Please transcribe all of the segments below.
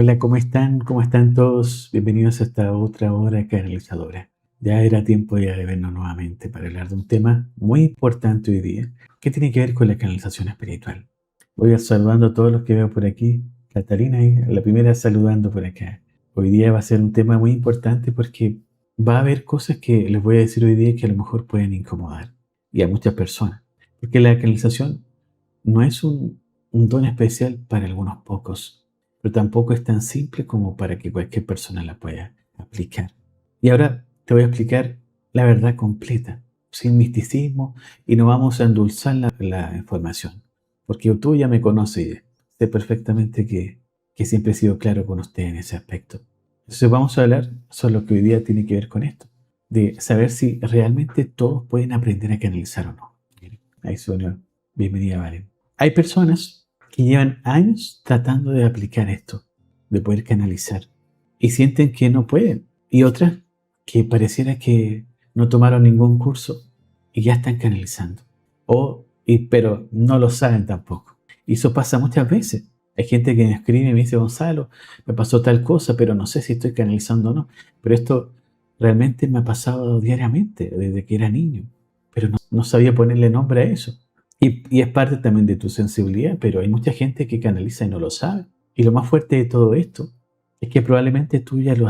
Hola, ¿cómo están? ¿Cómo están todos? Bienvenidos a esta otra hora canalizadora. Ya era tiempo ya de vernos nuevamente para hablar de un tema muy importante hoy día que tiene que ver con la canalización espiritual. Voy a ir saludando a todos los que veo por aquí. Catalina, la primera saludando por acá. Hoy día va a ser un tema muy importante porque va a haber cosas que les voy a decir hoy día que a lo mejor pueden incomodar y a muchas personas. Porque la canalización no es un don especial para algunos pocos, pero tampoco es tan simple como para que cualquier persona la pueda aplicar. Y ahora te voy a explicar la verdad completa, sin misticismo, y no vamos a endulzar la información, porque tú ya me conoces y sé perfectamente que siempre he sido claro con usted en ese aspecto. Entonces vamos a hablar sobre lo que hoy día tiene que ver con esto, de saber si realmente todos pueden aprender a canalizar o no. Ahí suena. Bienvenida, Valen. Hay personas que llevan años tratando de aplicar esto, de poder canalizar, y sienten que no pueden. Y otras que pareciera que no tomaron ningún curso y ya están canalizando. Pero no lo saben tampoco. Y eso pasa muchas veces. Hay gente que me escribe y me dice, Gonzalo, me pasó tal cosa, pero no sé si estoy canalizando o no. Pero esto realmente me ha pasado diariamente, desde que era niño. Pero no sabía ponerle nombre a eso. Y es parte también de tu sensibilidad, pero hay mucha gente que canaliza y no lo sabe. Y lo más fuerte de todo esto es que probablemente tú ya lo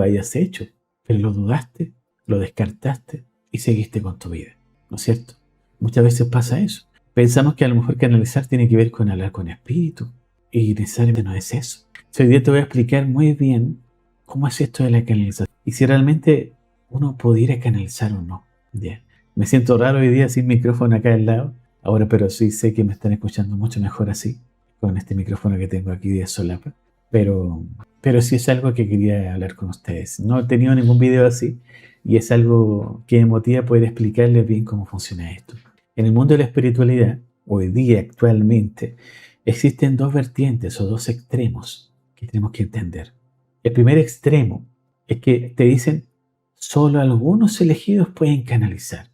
hayas hecho, pero lo dudaste, lo descartaste y seguiste con tu vida. ¿No es cierto? Muchas veces pasa eso. Pensamos que a lo mejor canalizar tiene que ver con hablar con espíritu y necesariamente no es eso. Hoy día te voy a explicar muy bien cómo es esto de la canalización y si realmente uno pudiera canalizar o no. ¿Ya? Me siento raro hoy día sin micrófono acá al lado. Ahora, pero sí sé que me están escuchando mucho mejor así, con este micrófono que tengo aquí de solapa. Pero, pero sí es algo que quería hablar con ustedes. No he tenido ningún video así y es algo que me motiva poder explicarles bien cómo funciona esto. En el mundo de la espiritualidad, hoy día, actualmente, existen dos vertientes o dos extremos que tenemos que entender. El primer extremo es que te dicen, solo algunos elegidos pueden canalizar.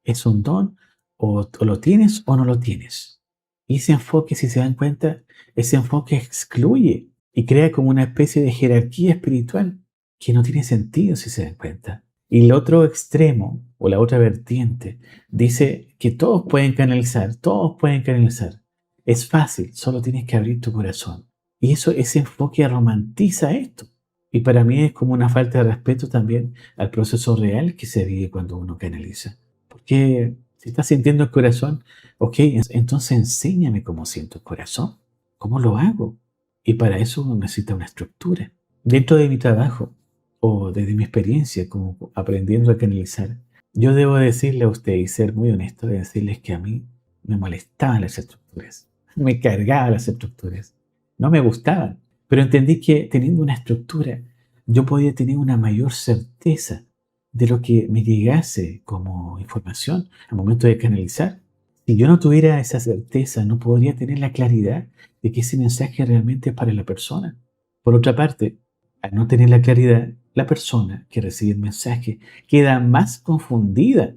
Es un don, o lo tienes o no lo tienes. Y ese enfoque, si se dan cuenta, ese enfoque excluye y crea como una especie de jerarquía espiritual que no tiene sentido si se dan cuenta. Y el otro extremo, o la otra vertiente, dice que todos pueden canalizar, todos pueden canalizar. Es fácil, solo tienes que abrir tu corazón. Y ese enfoque romantiza esto. Y para mí es como una falta de respeto también al proceso real que se vive cuando uno canaliza. Porque si estás sintiendo el corazón, ok, entonces enséñame cómo siento el corazón, cómo lo hago. Y para eso uno necesita una estructura. Dentro de mi trabajo o desde mi experiencia como aprendiendo a canalizar, yo debo decirle a usted y ser muy honesto de decirles que a mí me molestaban las estructuras, me cargaban las estructuras, no me gustaban, pero entendí que teniendo una estructura yo podía tener una mayor certeza de lo que me llegase como información al momento de canalizar. Si yo no tuviera esa certeza, no podría tener la claridad de que ese mensaje realmente es para la persona. Por otra parte, al no tener la claridad, la persona que recibe el mensaje queda más confundida.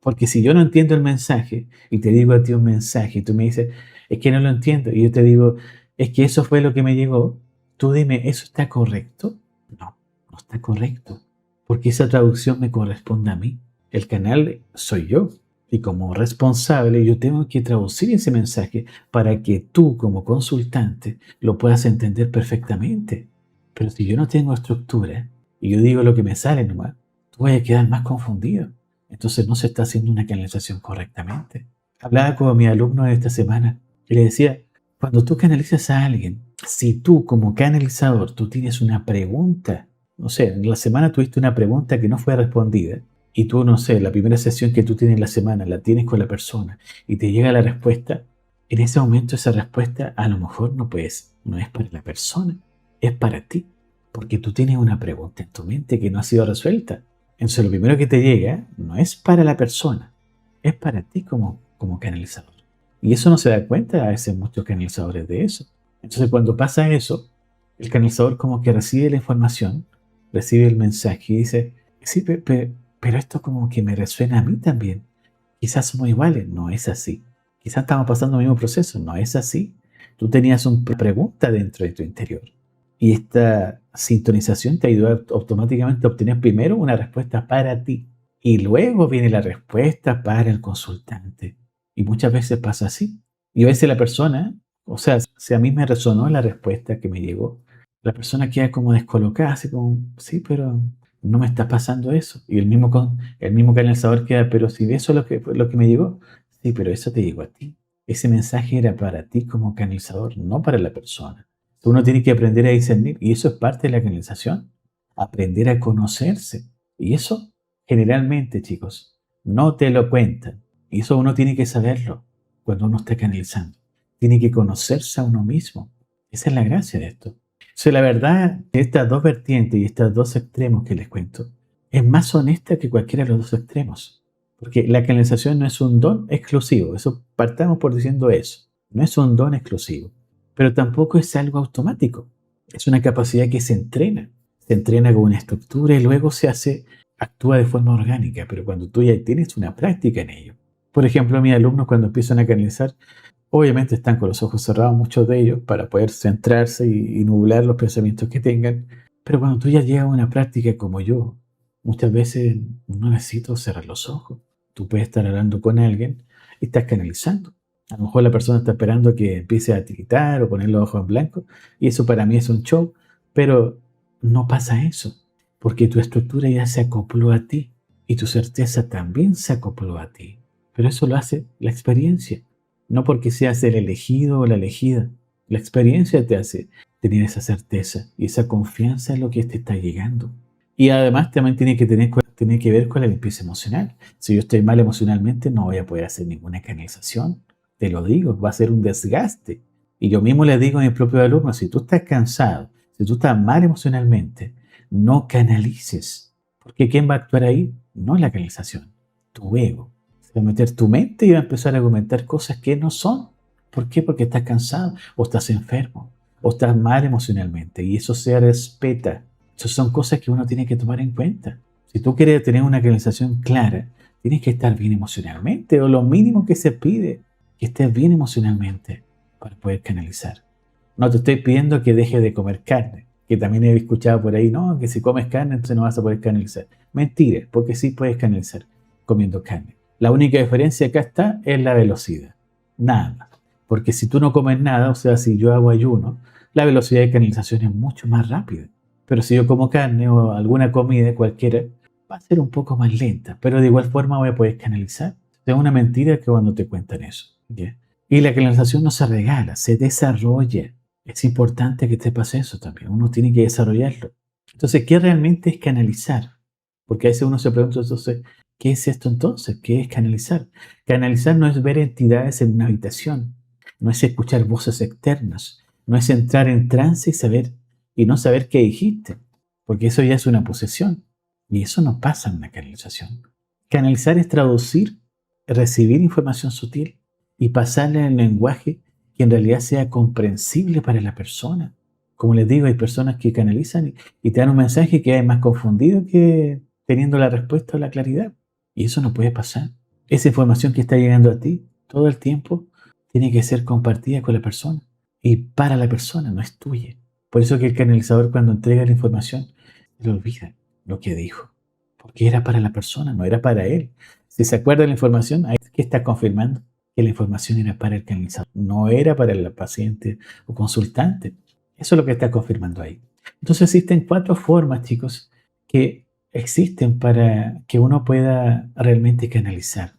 Porque si yo no entiendo el mensaje y te digo a ti un mensaje y tú me dices, es que no lo entiendo, y yo te digo, es que eso fue lo que me llegó, tú dime, ¿eso está correcto? No, no está correcto, porque esa traducción me corresponde a mí. El canal soy yo. Y como responsable, yo tengo que traducir ese mensaje para que tú, como consultante, lo puedas entender perfectamente. Pero si yo no tengo estructura y yo digo lo que me sale nomás, tú vas a quedar más confundido. Entonces no se está haciendo una canalización correctamente. Hablaba con mi alumno esta semana y le decía, cuando tú canalizas a alguien, si tú como canalizador, tú tienes una pregunta, no sé, en la semana tuviste una pregunta que no fue respondida, y tú, no sé, la primera sesión que tú tienes en la semana la tienes con la persona y te llega la respuesta, en ese momento esa respuesta a lo mejor no es para la persona, es para ti, porque tú tienes una pregunta en tu mente que no ha sido resuelta. Entonces lo primero que te llega no es para la persona, es para ti como canalizador. Y eso no se da cuenta a veces muchos canalizadores de eso. Entonces cuando pasa eso, el canalizador como que recibe la información, recibe el mensaje y dice, sí, pero esto como que me resuena a mí también. Quizás somos iguales, no es así. Quizás estamos pasando el mismo proceso, no es así. Tú tenías una pregunta dentro de tu interior Y esta sintonización te ayuda automáticamente a obtener primero una respuesta para ti y luego viene la respuesta para el consultante. Y muchas veces pasa así. Y a veces la persona, o sea, si a mí me resonó la respuesta que me llegó, la persona queda como descolocada, así como, sí, pero no me está pasando eso. Y el mismo canalizador queda, pero si eso es lo que me llegó, sí, pero eso te llegó a ti. Ese mensaje era para ti como canalizador, no para la persona. Uno tiene que aprender a discernir y eso es parte de la canalización. Aprender a conocerse. Y eso generalmente, chicos, no te lo cuentan. Y eso uno tiene que saberlo cuando uno está canalizando. Tiene que conocerse a uno mismo. Esa es la gracia de esto. O sea, la verdad, estas dos vertientes y estos dos extremos que les cuento, es más honesta que cualquiera de los dos extremos. Porque la canalización no es un don exclusivo. Eso partamos por diciendo eso. No es un don exclusivo. Pero tampoco es algo automático. Es una capacidad que se entrena. Se entrena con una estructura y luego actúa de forma orgánica. Pero cuando tú ya tienes una práctica en ello. Por ejemplo, mis alumnos cuando empiezan a canalizar, obviamente están con los ojos cerrados muchos de ellos para poder centrarse y nublar los pensamientos que tengan. Pero cuando tú ya llegas a una práctica como yo, muchas veces no necesito cerrar los ojos. Tú puedes estar hablando con alguien y estás canalizando. A lo mejor la persona está esperando que empiece a tiritar o poner los ojos en blanco y eso para mí es un show, pero no pasa eso, porque tu estructura ya se acopló a ti y tu certeza también se acopló a ti. Pero eso lo hace la experiencia, no porque seas el elegido o la elegida. La experiencia te hace tener esa certeza y esa confianza en lo que te está llegando. Y además también tiene que ver con la limpieza emocional. Si yo estoy mal emocionalmente, no voy a poder hacer ninguna canalización. Te lo digo, va a ser un desgaste. Y yo mismo le digo a mis propios alumnos, si tú estás cansado, si tú estás mal emocionalmente, no canalices. Porque ¿quién va a actuar ahí? No la canalización, tu ego. Se va a meter tu mente y va a empezar a argumentar cosas que no son. ¿Por qué? Porque estás cansado, o estás enfermo, o estás mal emocionalmente. Y eso se respeta. Esas son cosas que uno tiene que tomar en cuenta. Si tú quieres tener una canalización clara, tienes que estar bien emocionalmente, o lo mínimo que se pide, que estés bien emocionalmente para poder canalizar. No te estoy pidiendo que dejes de comer carne, que también he escuchado por ahí, no, que si comes carne entonces no vas a poder canalizar. Mentira, porque sí puedes canalizar comiendo carne. La única diferencia acá está es la velocidad. Nada más. Porque si tú no comes nada, o sea, si yo hago ayuno, la velocidad de canalización es mucho más rápida. Pero si yo como carne o alguna comida cualquiera, va a ser un poco más lenta. Pero de igual forma voy a poder canalizar. Es una mentira que cuando te cuentan eso. ¿Ya? Y la canalización no se regala, se desarrolla. Es importante que te pase eso también. Uno tiene que desarrollarlo. Entonces, ¿qué realmente es canalizar? Porque a veces uno se pregunta, entonces, ¿qué es esto entonces? ¿Qué es canalizar? Canalizar no es ver entidades en una habitación, no es escuchar voces externas, no es entrar en trance y no saber qué dijiste, porque eso ya es una posesión y eso no pasa en una canalización. Canalizar es traducir, recibir información sutil y pasarla en el lenguaje que en realidad sea comprensible para la persona. Como les digo, hay personas que canalizan y te dan un mensaje que es más confundido que teniendo la respuesta o la claridad. Y eso no puede pasar. Esa información que está llegando a ti todo el tiempo tiene que ser compartida con la persona y para la persona, no es tuya. Por eso que el canalizador cuando entrega la información se le olvida lo que dijo, porque era para la persona, no era para él. Si se acuerda de la información, ahí es que está confirmando que la información era para el canalizador, no era para el paciente o consultante. Eso es lo que está confirmando ahí. Entonces existen cuatro formas, chicos, que existen para que uno pueda realmente canalizar.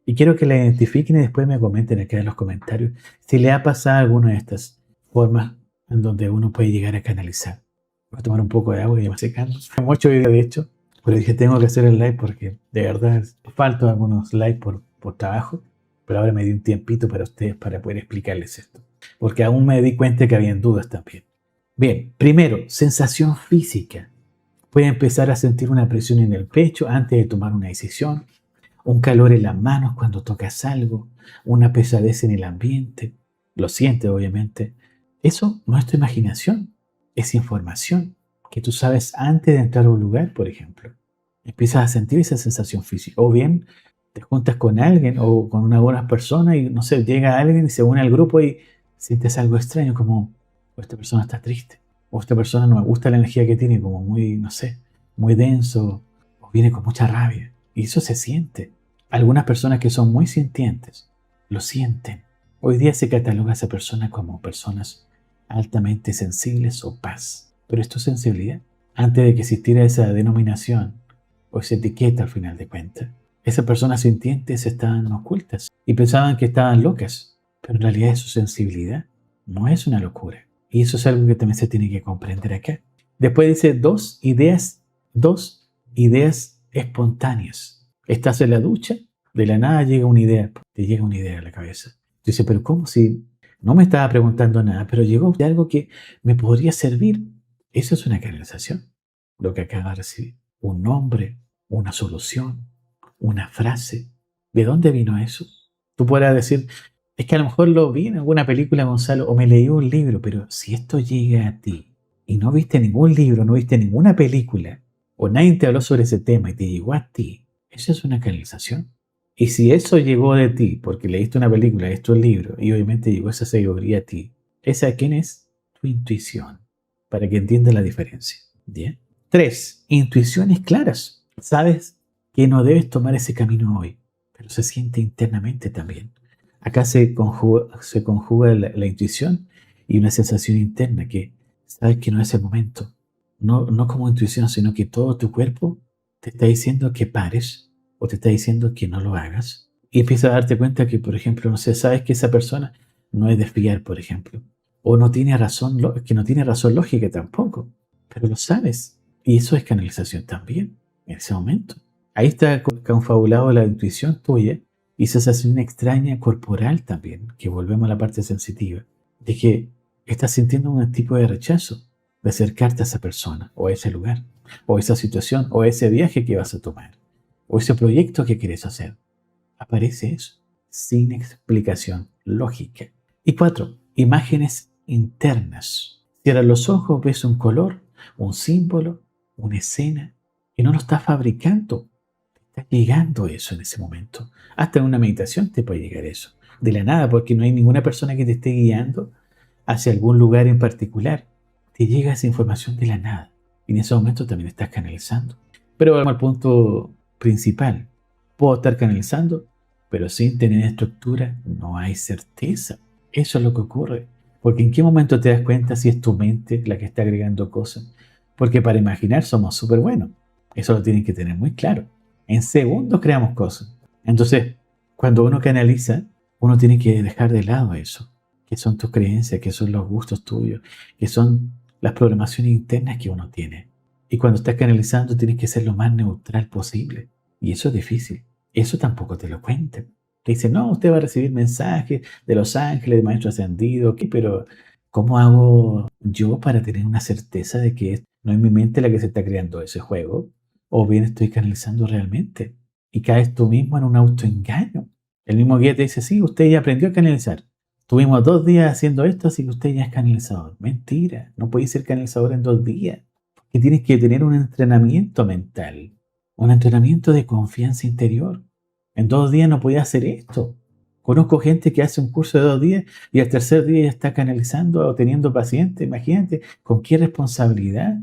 Y quiero que la identifiquen y después me comenten acá en los comentarios si le ha pasado alguna de estas formas en donde uno puede llegar a canalizar. Voy a tomar un poco de agua y ya me secando. Hay mucho video de hecho, pero dije tengo que hacer el live porque de verdad faltan algunos live por trabajo, pero ahora me di un tiempito para ustedes para poder explicarles esto. Porque aún me di cuenta que habían dudas también. Bien, primero, sensación física. Puede empezar a sentir una presión en el pecho antes de tomar una decisión, un calor en las manos cuando tocas algo, una pesadez en el ambiente. Lo sientes, obviamente. Eso no es tu imaginación, es información que tú sabes antes de entrar a un lugar, por ejemplo. Empiezas a sentir esa sensación física. O bien te juntas con alguien o con una buena persona y, llega alguien y se une al grupo y sientes algo extraño como esta persona está triste. o esta persona no me gusta la energía que tiene, como muy, no sé, muy denso, o viene con mucha rabia. Y eso se siente. Algunas personas que son muy sintientes lo sienten. Hoy día se cataloga a esa persona como personas altamente sensibles o paz. Pero esto es sensibilidad. Antes de que existiera esa denominación o esa etiqueta al final de cuentas, esas personas sintientes estaban ocultas y pensaban que estaban locas. Pero en realidad es su sensibilidad. No es una locura. Y eso es algo que también se tiene que comprender acá. Después dice dos ideas espontáneas. Estás en la ducha, de la nada llega una idea, te llega una idea a la cabeza. Dice, pero ¿cómo si no me estaba preguntando nada, pero llegó algo que me podría servir? Eso es una canalización, lo que acaba de recibir. Un nombre, una solución, una frase. ¿De dónde vino eso? Tú podrás decir, es que a lo mejor lo vi en alguna película, Gonzalo, o me leí un libro, pero si esto llega a ti y no viste ningún libro, no viste ninguna película, o nadie te habló sobre ese tema y te llegó a ti, eso es una canalización. Y si eso llegó de ti, porque leíste una película, leíste un libro, y obviamente llegó esa sabiduría a ti, ¿esa quién es? Tu intuición, para que entiendas la diferencia. ¿Bien? 3. Intuiciones claras. Sabes que no debes tomar ese camino hoy, pero se siente internamente también. Acá se conjuga la intuición y una sensación interna que sabes que no es el momento. No, no como intuición, sino que todo tu cuerpo te está diciendo que pares o te está diciendo que no lo hagas. Y empiezas a darte cuenta que, por ejemplo, no sé, sabes que esa persona no es de fiar, por ejemplo. O no tiene razón, que no tiene razón lógica tampoco. Pero lo sabes. Y eso es canalización también, en ese momento. Ahí está confabulado la intuición tuya y esa sensación extraña corporal también, que volvemos a la parte sensitiva, de que estás sintiendo un tipo de rechazo de acercarte a esa persona, o a ese lugar, o a esa situación, o a ese viaje que vas a tomar, o ese proyecto que quieres hacer. Aparece eso, sin explicación lógica. Y 4. Imágenes internas. Cierras los ojos, ves un color, un símbolo, una escena, y no lo estás fabricando. Está llegando eso en ese momento. Hasta en una meditación te puede llegar eso. De la nada, porque no hay ninguna persona que te esté guiando hacia algún lugar en particular. Te llega esa información de la nada. Y en ese momento también estás canalizando. Pero vamos al punto principal. Puedo estar canalizando, pero sin tener estructura no hay certeza. Eso es lo que ocurre. Porque ¿en qué momento te das cuenta si es tu mente la que está agregando cosas? Porque para imaginar somos súper buenos. Eso lo tienen que tener muy claro. En segundos creamos cosas. Entonces, cuando uno canaliza, uno tiene que dejar de lado eso. Que son tus creencias, que son los gustos tuyos, que son las programaciones internas que uno tiene. Y cuando estás canalizando tienes que ser lo más neutral posible. Y eso es difícil. Eso tampoco te lo cuentan. Te dicen, no, usted va a recibir mensajes de los ángeles, de maestro ascendido, ¿qué? Pero ¿cómo hago yo para tener una certeza de que no es mi mente la que se está creando ese juego? ¿O bien estoy canalizando realmente? Y caes tú mismo en un autoengaño. El mismo guía te dice, sí, usted ya aprendió a canalizar. Tuvimos 2 días haciendo esto, así que usted ya es canalizador. Mentira, no puedes ser canalizador en 2 días. Porque tienes que tener un entrenamiento mental, un entrenamiento de confianza interior. En 2 días no podía hacer esto. Conozco gente que hace un curso de 2 días y al tercer día ya está canalizando o teniendo pacientes. Imagínate, ¿con qué responsabilidad?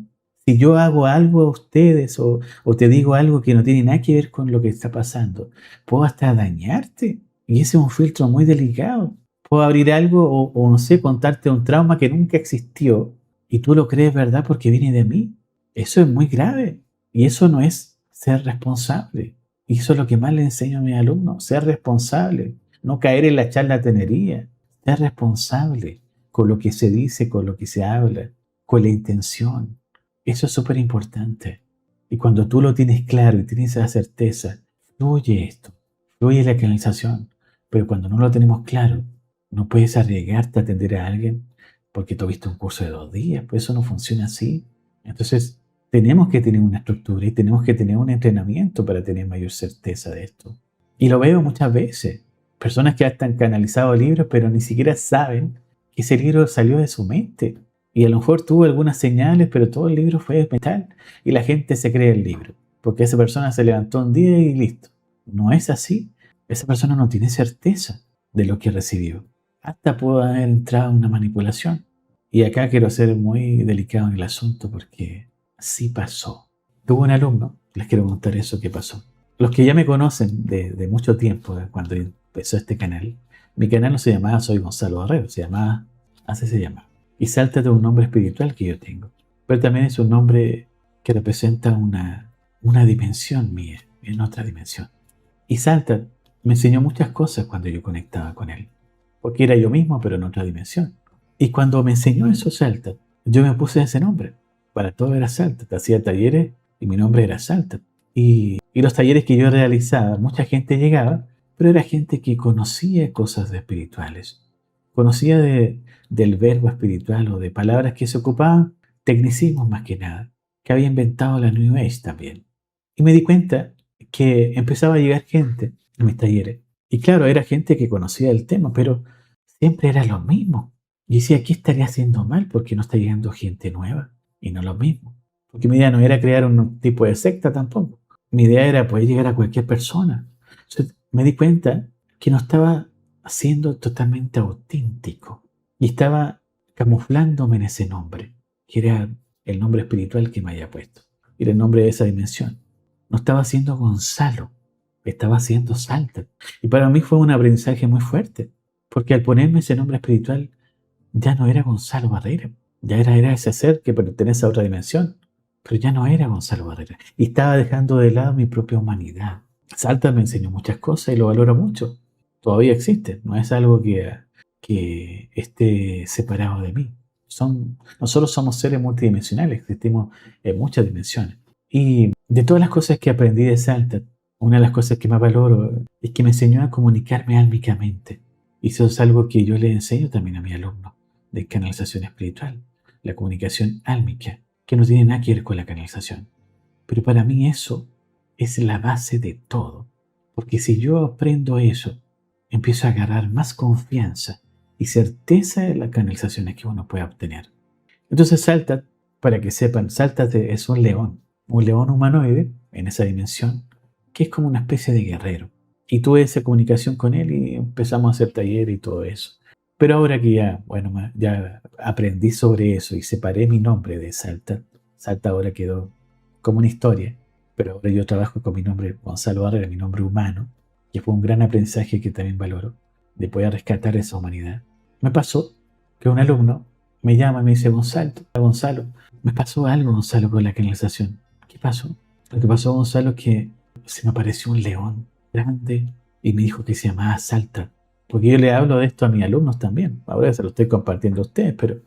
Si yo hago algo a ustedes o te digo algo que no tiene nada que ver con lo que está pasando, puedo hasta dañarte. Y ese es un filtro muy delicado. Puedo abrir algo o no sé, contarte un trauma que nunca existió y tú lo crees verdad porque viene de mí. Eso es muy grave y eso no es ser responsable. Y eso es lo que más le enseño a mis alumnos, ser responsable, no caer en la charlatanería, ser responsable con lo que se dice, con lo que se habla, con la intención. Eso es súper importante. Y cuando tú lo tienes claro y tienes esa certeza, fluye esto, fluye la canalización. Pero cuando no lo tenemos claro, no puedes arriesgarte a atender a alguien porque tuviste un curso de 2 días, pues eso no funciona así. Entonces, tenemos que tener una estructura y tenemos que tener un entrenamiento para tener mayor certeza de esto. Y lo veo muchas veces. Personas que hasta han canalizado libros, pero ni siquiera saben que ese libro salió de su mente. Y a lo mejor tuvo algunas señales, pero todo el libro fue mental. Y la gente se cree el libro. Porque esa persona se levantó un día y listo. No es así. Esa persona no tiene certeza de lo que recibió. Hasta pudo haber entrado en una manipulación. Y acá quiero ser muy delicado en el asunto porque sí pasó. Tuve un alumno, les quiero contar eso que pasó. Los que ya me conocen de mucho tiempo, de cuando empezó este canal, mi canal no se llamaba Soy Gonzalo Barrero, se llamaba, así se llama. Y salta de un nombre espiritual que yo tengo. Pero también es un nombre que representa una dimensión mía, en otra dimensión. Y Salta me enseñó muchas cosas cuando yo conectaba con él, porque era yo mismo, pero en otra dimensión. Y cuando me enseñó eso Salta, yo me puse ese nombre. Para todo era Salta. Hacía talleres y mi nombre era Salta. Y los talleres que yo realizaba, mucha gente llegaba, pero era gente que conocía cosas de espirituales. Conocía del verbo espiritual o de palabras que se ocupaban, tecnicismos más que nada, que había inventado la New Age también. Y me di cuenta que empezaba a llegar gente a mis talleres. Y claro, era gente que conocía el tema, pero siempre era lo mismo. Y decía, ¿qué estaría haciendo mal? Porque no está llegando gente nueva y no lo mismo. Porque mi idea no era crear un tipo de secta tampoco. Mi idea era poder llegar a cualquier persona. Entonces, me di cuenta que no estaba siendo totalmente auténtico y estaba camuflándome en ese nombre, que era el nombre espiritual que me había puesto. Era el nombre de esa dimensión. No estaba siendo Gonzalo, estaba siendo Salta. Y para mí fue un aprendizaje muy fuerte, porque al ponerme ese nombre espiritual, ya no era Gonzalo Barrera, era ese ser que pertenece a otra dimensión, pero ya no era Gonzalo Barrera. Y estaba dejando de lado mi propia humanidad. Salta me enseñó muchas cosas y lo valoro mucho. Todavía existe, no es algo que esté separado de mí. Nosotros somos seres multidimensionales, existimos en muchas dimensiones. Y de todas las cosas que aprendí de Salta, una de las cosas que más valoro es que me enseñó a comunicarme álmicamente. Y eso es algo que yo le enseño también a mis alumnos de canalización espiritual, la comunicación álmica, que no tiene nada que ver con la canalización. Pero para mí eso es la base de todo, porque si yo aprendo eso, empiezo a agarrar más confianza y certeza de las canalizaciones que uno puede obtener. Entonces Saltat, para que sepan, Saltat es un león humanoide en esa dimensión, que es como una especie de guerrero. Y tuve esa comunicación con él y empezamos a hacer taller y todo eso. Pero ahora que ya, bueno, ya aprendí sobre eso y separé mi nombre de Saltat, Saltat ahora quedó como una historia, pero ahora yo trabajo con mi nombre Gonzalo Barrera, mi nombre humano, que fue un gran aprendizaje que también valoro, de poder rescatar esa humanidad. Me pasó que un alumno me llama y me dice, Gonzalo, me pasó algo, Gonzalo, con la canalización. ¿Qué pasó? Lo que pasó, Gonzalo, es que se me apareció un león grande y me dijo que se llamaba Salta. Porque yo le hablo de esto a mis alumnos también. Ahora se lo estoy compartiendo a ustedes, pero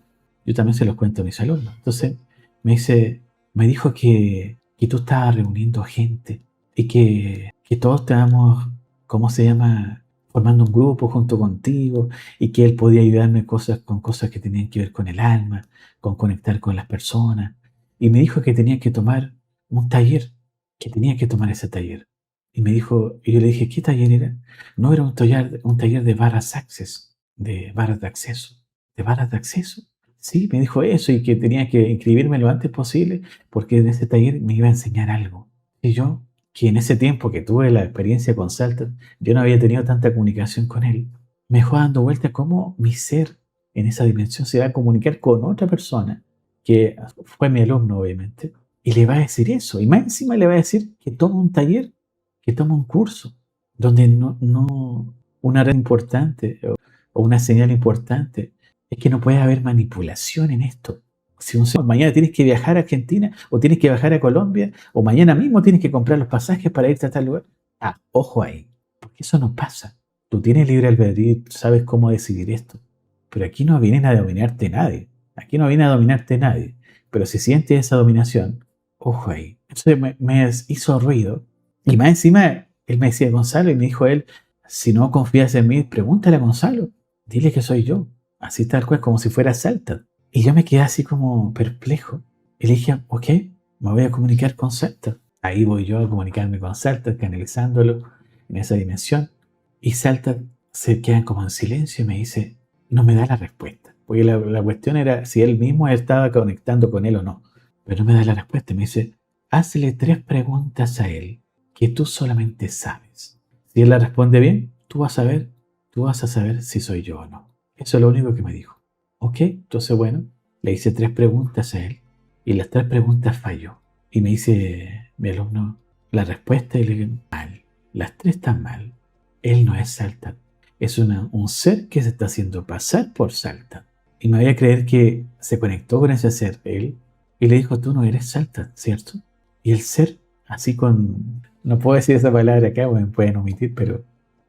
yo también se los cuento a mis alumnos. Entonces me dice, me dijo que tú estabas reuniendo gente y que todos estábamos, ¿cómo se llama? Formando un grupo junto contigo y que él podía ayudarme con cosas que tenían que ver con el alma, con conectar con las personas. Y me dijo que tenía que tomar un taller, que tenía que tomar ese taller. Y me dijo, y yo le dije, ¿qué taller era? No era un taller de barras access, de barras de acceso. ¿De barras de acceso? Sí, me dijo eso y que tenía que inscribirme lo antes posible porque en ese taller me iba a enseñar algo. Y yo, que en ese tiempo que tuve la experiencia con Salter, yo no había tenido tanta comunicación con él, me dejó dando vuelta cómo mi ser en esa dimensión se va a comunicar con otra persona, que fue mi alumno obviamente, y le va a decir eso. Y más encima le va a decir que toma un taller, que toma un curso, donde no una red importante o una señal importante es que no puede haber manipulación en esto. Si mañana tienes que viajar a Argentina o tienes que viajar a Colombia o mañana mismo tienes que comprar los pasajes para irte a tal lugar. Ah, ojo ahí, porque eso no pasa. Tú tienes libre albedrío y sabes cómo decidir esto. Pero aquí no viene a dominarte nadie. Aquí no viene a dominarte nadie. Pero si sientes esa dominación, ojo ahí. Entonces me hizo ruido. Y más encima, él me decía, Gonzalo, y me dijo él, si no confías en mí, pregúntale a Gonzalo. Dile que soy yo. Así tal cual, como si fuera Salta. Y yo me quedé así como perplejo. Y le dije, ok, me voy a comunicar con Salta. Ahí voy yo a comunicarme con Salta, canalizándolo en esa dimensión. Y Salta se queda como en silencio y me dice, no me da la respuesta. Porque la cuestión era si él mismo estaba conectando con él o no. Pero no me da la respuesta. Me dice, hazle 3 preguntas a él que tú solamente sabes. Si él la responde bien, tú vas a saber si soy yo o no. Eso es lo único que me dijo. Ok, entonces bueno, le hice 3 preguntas a él y las 3 preguntas falló. Y me dice mi alumno la respuesta y le digo, mal, las 3 están mal. Él no es Saltat, es un ser que se está haciendo pasar por Saltat. Y me voy a creer que se conectó con ese ser, él, y le dijo, tú no eres Saltat, ¿cierto? Y el ser, así con, no puedo decir esa palabra acá, o me pueden omitir, pero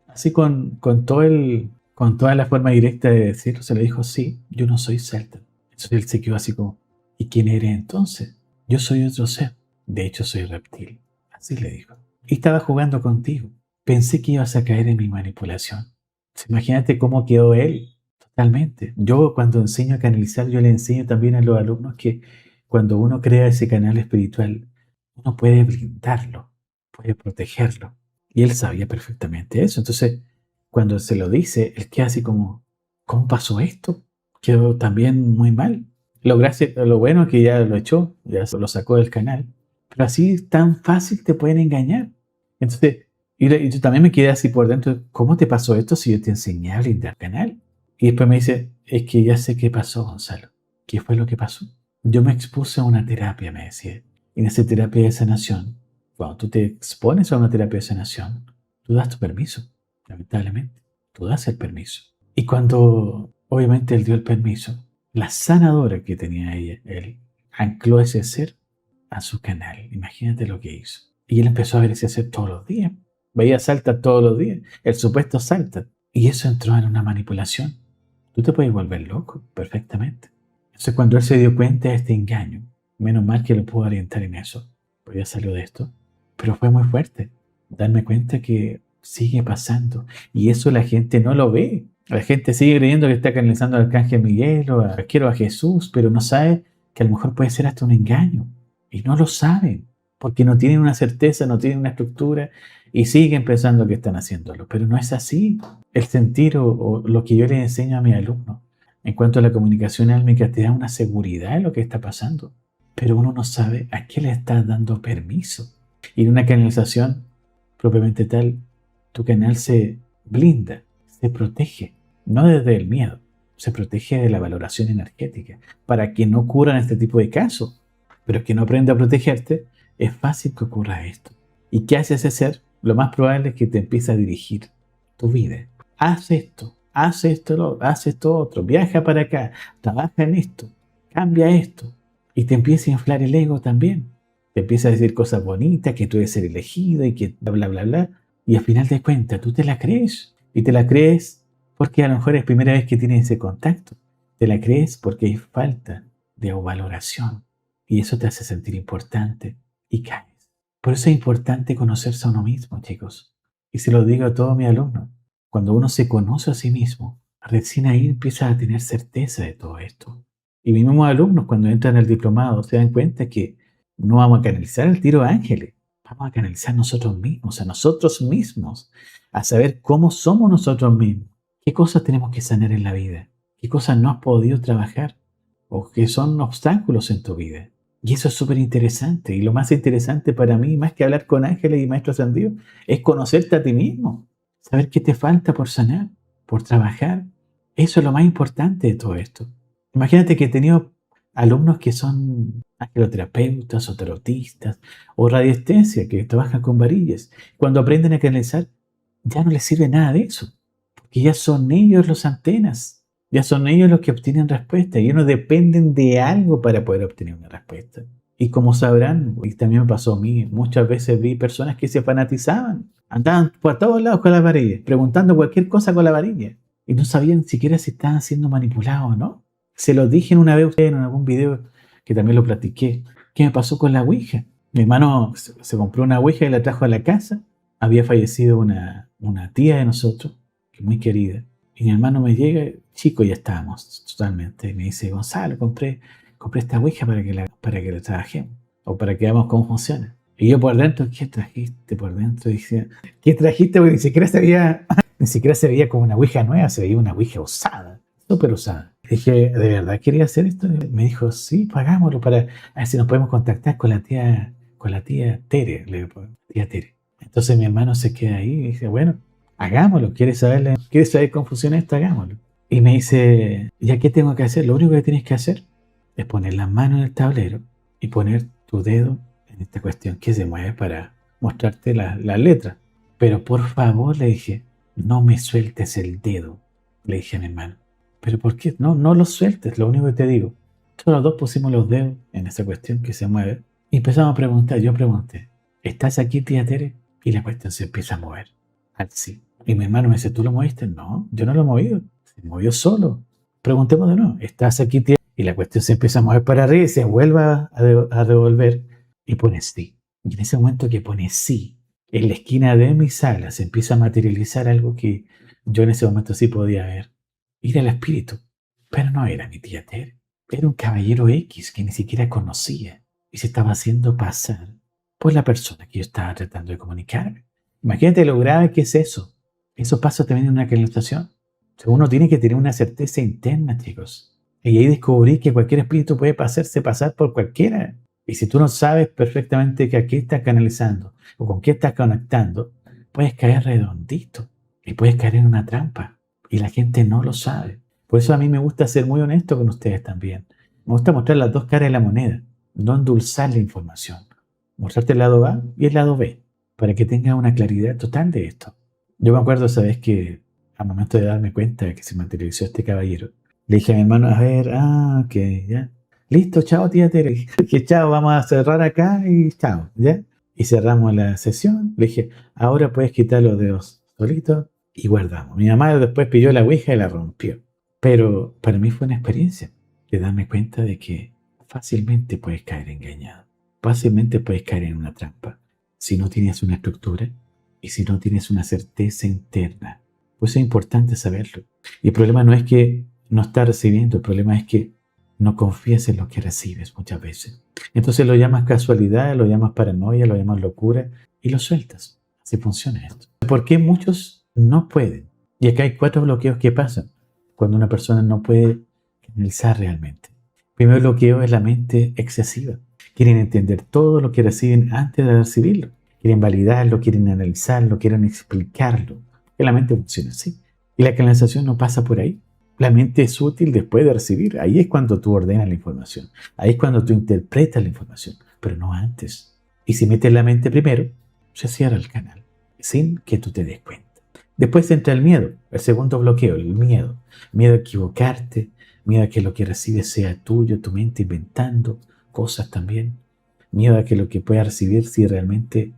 así con toda la forma directa de decirlo, se le dijo, sí, yo no soy celta. Entonces él se quedó así como, ¿y quién eres entonces? Yo soy otro ser. De hecho, soy reptil. Así le dijo. Y estaba jugando contigo. Pensé que ibas a caer en mi manipulación. Imagínate cómo quedó él. Totalmente. Yo cuando enseño a canalizar, yo le enseño también a los alumnos que cuando uno crea ese canal espiritual, uno puede blindarlo, puede protegerlo. Y él sabía perfectamente eso. Entonces, cuando se lo dice, él queda así como, ¿cómo pasó esto? Quedó también muy mal. Lo bueno es que ya lo echó, ya lo sacó del canal. Pero así tan fácil te pueden engañar. Entonces, y yo también me quedé así por dentro, ¿cómo te pasó esto si yo te enseñé a blindar canal? Y después me dice, es que ya sé qué pasó, Gonzalo. ¿Qué fue lo que pasó? Yo me expuse a una terapia, me decía. Y en esa terapia de sanación, cuando tú te expones a una terapia de sanación, tú das tu permiso, lamentablemente. Tú das el permiso. Y cuando obviamente él dio el permiso, la sanadora que tenía él ancló ese ser a su canal. Imagínate lo que hizo. Y él empezó a ver ese ser todos los días. Veía Salta todos los días. El supuesto Salta. Y eso entró en una manipulación. Tú te puedes volver loco perfectamente. Entonces cuando él se dio cuenta de este engaño, menos mal que lo pudo orientar en eso, pues ya salió de esto. Pero fue muy fuerte darme cuenta que sigue pasando. Y eso la gente no lo ve. La gente sigue creyendo que está canalizando al Arcángel Miguel o quiero a Jesús, pero no sabe que a lo mejor puede ser hasta un engaño. Y no lo saben, porque no tienen una certeza, no tienen una estructura y siguen pensando que están haciéndolo. Pero no es así. El sentir o lo que yo les enseño a mis alumnos en cuanto a la comunicación álmica te da una seguridad en lo que está pasando. Pero uno no sabe a qué le estás dando permiso. Y en una canalización propiamente tal, tu canal se blinda, se protege, no desde el miedo, se protege de la valoración energética, para que no ocurran este tipo de casos. Pero es que no aprende a protegerte, es fácil que ocurra esto. ¿Y qué hace ese ser? Lo más probable es que te empiece a dirigir tu vida. Haz esto, haz esto otro, viaja para acá, trabaja en esto, cambia esto. Y te empieza a inflar el ego también. Te empieza a decir cosas bonitas, que tú debes ser elegido y que bla, bla, bla, bla. Y al final de cuentas, tú te la crees. Y te la crees porque a lo mejor es primera vez que tienes ese contacto. Te la crees porque hay falta de valoración. Y eso te hace sentir importante y caes. Por eso es importante conocerse a uno mismo, chicos. Y se lo digo a todos mis alumnos. Cuando uno se conoce a sí mismo, recién ahí empieza a tener certeza de todo esto. Y mis mismos alumnos, cuando entran al diplomado, se dan cuenta que no vamos a canalizar el tiro de ángeles, vamos a canalizar nosotros mismos, a saber cómo somos nosotros mismos, qué cosas tenemos que sanar en la vida, qué cosas no has podido trabajar o que son obstáculos en tu vida. Y eso es súper interesante. Y lo más interesante para mí, más que hablar con ángeles y maestros ascendidos, es conocerte a ti mismo, saber qué te falta por sanar, por trabajar. Eso es lo más importante de todo esto. Imagínate que he tenido alumnos que son angeloterapeutas o tarotistas o radiestesia que trabajan con varillas. Cuando aprenden a canalizar, ya no les sirve nada de eso, porque ya son ellos los antenas, ya son ellos los que obtienen respuesta y ellos no dependen de algo para poder obtener una respuesta. Y como sabrán, y también me pasó a mí, muchas veces vi personas que se fanatizaban, andaban por todos lados con la varilla, preguntando cualquier cosa con la varilla, y no sabían siquiera si estaban siendo manipulados o no. Se lo dije una vez a ustedes en algún video que también lo platiqué. ¿Qué me pasó con la Ouija? Mi hermano se compró una Ouija y la trajo a la casa. Había fallecido una tía de nosotros, que muy querida. Y mi hermano me llega, chico, ya estábamos totalmente. Y me dice, Gonzalo, compré esta Ouija para que la trabajemos. O para que veamos cómo funciona. Y yo por dentro, ¿qué trajiste por dentro? Y decía, ¿qué trajiste? Porque ni siquiera se veía como una Ouija nueva, se veía una Ouija usada, súper usada. Dije, ¿de verdad quería hacer esto? Me dijo, sí, pues hagámoslo para a ver si nos podemos contactar con la tía Tere, le digo, tía Tere. Entonces mi hermano se queda ahí y dice, bueno, hagámoslo, ¿quieres saber cómo funciona esto? Hagámoslo. Y me dice, ¿ya qué tengo que hacer? Lo único que tienes que hacer es poner las manos en el tablero y poner tu dedo en esta cuestión que se mueve para mostrarte la letra. Pero por favor, le dije, no me sueltes el dedo, le dije a mi hermano. ¿Pero por qué? No, no lo sueltes, lo único que te digo. Todos los dos pusimos los dedos en esa cuestión que se mueve y empezamos a preguntar. Yo pregunté, ¿estás aquí, tía Tere? Y la cuestión se empieza a mover. Así. Y mi hermano me dice, ¿tú lo moviste? No, yo no lo he movido. Se movió solo. Preguntemos de nuevo, ¿estás aquí, tía? Y la cuestión se empieza a mover para arriba y se vuelve a devolver y pone sí. Y en ese momento que pone sí, en la esquina de mi sala se empieza a materializar algo que yo en ese momento sí podía ver. Era el espíritu. Pero no era mi tía Tere. Era un caballero X que ni siquiera conocía y se estaba haciendo pasar por la persona que yo estaba tratando de comunicarme. Imagínate lo grave que es eso. Eso pasa también en una canalización. O sea, uno tiene que tener una certeza interna, chicos. Y ahí descubrí que cualquier espíritu puede hacerse pasar por cualquiera. Y si tú no sabes perfectamente que a qué estás canalizando o con qué estás conectando, puedes caer redondito y puedes caer en una trampa. Y la gente no lo sabe. Por eso a mí me gusta ser muy honesto con ustedes también. Me gusta mostrar las dos caras de la moneda, no endulzar la información. Mostrarte el lado A y el lado B, para que tengas una claridad total de esto. Yo me acuerdo esa vez que, al momento de darme cuenta de que se materializó este caballero, le dije a mi hermano, a ver, ok, ya. Listo, chao, tía Tere. Dije, chao, vamos a cerrar acá y chao, ¿ya? Y cerramos la sesión. Le dije, ahora puedes quitar los dedos solitos y guardamos. Mi mamá después pidió la ouija y la rompió. Pero para mí fue una experiencia de darme cuenta de que fácilmente puedes caer engañado. Fácilmente puedes caer en una trampa si no tienes una estructura y si no tienes una certeza interna. Pues es importante saberlo. Y el problema no es que no estás recibiendo, el problema es que no confías en lo que recibes muchas veces. Entonces lo llamas casualidad, lo llamas paranoia, lo llamas locura y lo sueltas. Así funciona esto. ¿Por qué muchos no pueden? Y acá hay 4 bloqueos que pasan cuando una persona no puede canalizar realmente. El primer bloqueo es la mente excesiva. Quieren entender todo lo que reciben antes de recibirlo. Quieren validarlo, quieren analizarlo, quieren explicarlo. Que la mente funciona así. Y la canalización no pasa por ahí. La mente es útil después de recibir. Ahí es cuando tú ordenas la información. Ahí es cuando tú interpretas la información, pero no antes. Y si metes la mente primero, se cierra el canal, sin que tú te des cuenta. Después entra el miedo, el segundo bloqueo, el miedo. Miedo a equivocarte, miedo a que lo que recibes sea tuyo, tu mente inventando cosas también. Miedo a que lo que puedas recibir si realmente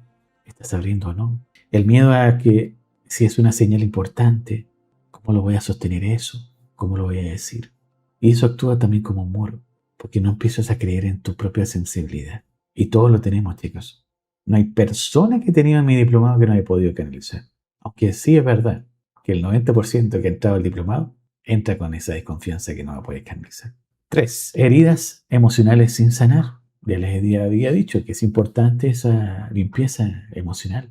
estás abriendo o no. El miedo a que si es una señal importante, ¿cómo lo voy a sostener eso? ¿Cómo lo voy a decir? Y eso actúa también como un muro, porque no empiezas a creer en tu propia sensibilidad. Y todos lo tenemos, chicos. No hay persona que tenía mi diplomado que no haya podido canalizar. Aunque sí es verdad que el 90% que ha entrado al diplomado entra con esa desconfianza que no va a poder canalizar. 3. Heridas emocionales sin sanar. Ya les había dicho que es importante esa limpieza emocional.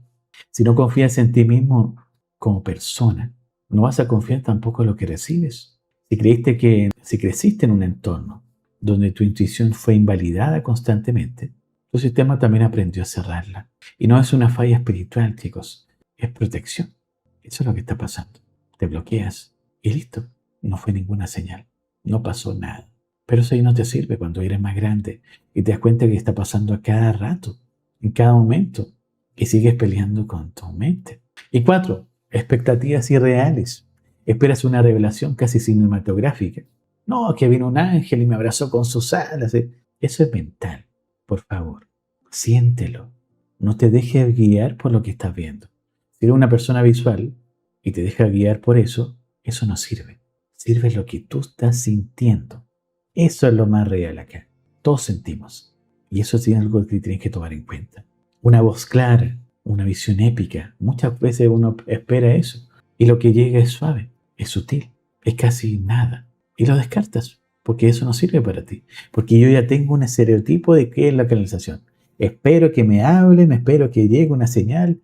Si no confías en ti mismo como persona, no vas a confiar tampoco en lo que recibes. Si creciste en un entorno donde tu intuición fue invalidada constantemente, tu sistema también aprendió a cerrarla. Y no es una falla espiritual, chicos, es protección. Eso es lo que está pasando. Te bloqueas y listo. No fue ninguna señal. No pasó nada. Pero eso ahí no te sirve cuando eres más grande y te das cuenta que está pasando a cada rato, en cada momento, y sigues peleando con tu mente. Y 4, expectativas irreales. Esperas una revelación casi cinematográfica. No, que vino un ángel y me abrazó con sus alas. Eso es mental. Por favor, siéntelo. No te dejes guiar por lo que estás viendo. Si eres una persona visual y te dejas guiar por eso, eso no sirve. Sirve lo que tú estás sintiendo. Eso es lo más real acá. Todos sentimos. Y eso es algo que tienes que tomar en cuenta. Una voz clara, una visión épica. Muchas veces uno espera eso. Y lo que llega es suave, es sutil, es casi nada. Y lo descartas, porque eso no sirve para ti. Porque yo ya tengo un estereotipo de qué es la canalización. Espero que me hablen, espero que llegue una señal,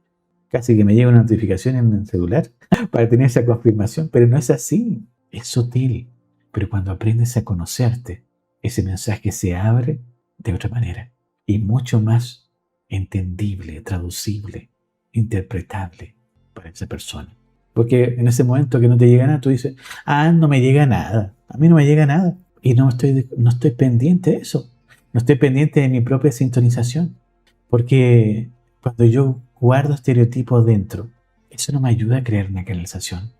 casi que me llegue una notificación en el celular para tener esa confirmación, pero no es así. Es sutil. Pero cuando aprendes a conocerte, ese mensaje se abre de otra manera y mucho más entendible, traducible, interpretable para esa persona. Porque en ese momento que no te llega nada, tú dices, ah, no me llega nada, a mí no me llega nada. Y no estoy pendiente de eso, no estoy pendiente de mi propia sintonización. Porque cuando yo guardo estereotipos dentro, eso no me ayuda a crear una canalización.